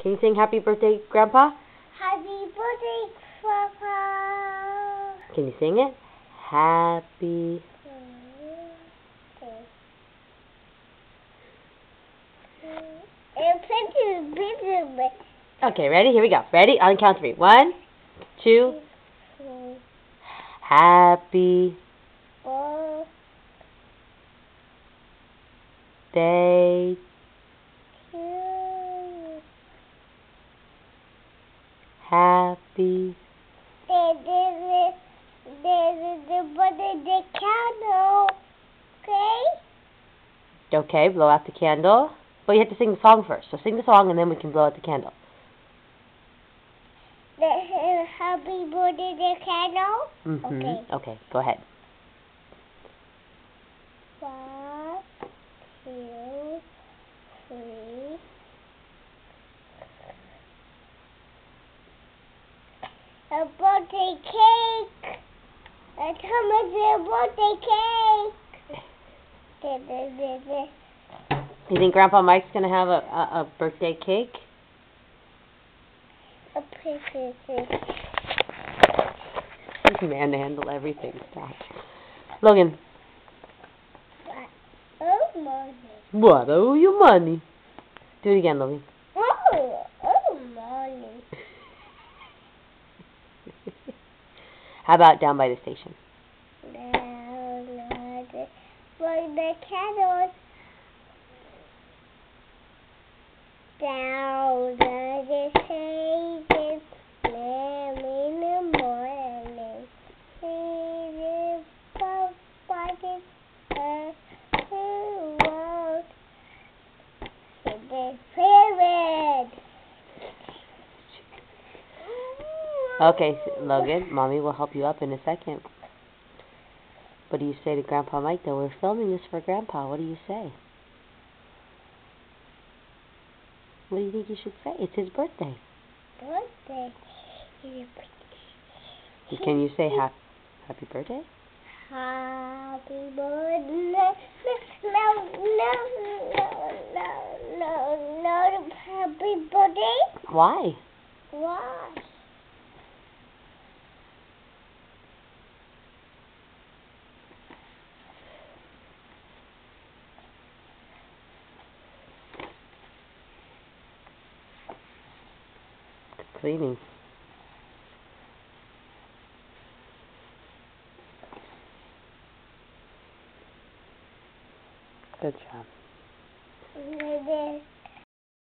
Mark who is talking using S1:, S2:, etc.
S1: Can you sing happy birthday, Grandpa?
S2: Happy birthday, Papa.
S1: Can you sing it? Happy. Okay, ready? Here we go. Ready? On count 3. 1, 2. Happy day. Happy.
S2: The candle. Okay?
S1: Okay, blow out the candle. But you have to sing the song first. So sing the song and then we can blow out the candle.
S2: Happy birthday, the candle.
S1: Okay, go ahead.
S2: 1, 2, 3. A birthday cake. Come and see a birthday cake.
S1: You think Grandpa Mike's going to have a birthday cake?
S2: A birthday cake.
S1: Manhandle everything. Stop. Logan.
S2: Oh, money.
S1: What? Oh, you money. Do it again, Logan.
S2: Oh, money.
S1: How about down by the station?
S2: Down by the candles. Down by the station. In the morning. See the parties.
S1: Okay, Logan, Mommy will help you up in a second. What do you say to Grandpa Mike, though? We're filming this for Grandpa. What do you say? What do you think you should say? It's his birthday.
S2: Birthday.
S1: Can you say happy birthday?
S2: Happy birthday. No, happy birthday.
S1: Why?
S2: Why?
S1: Cleaning. Good job.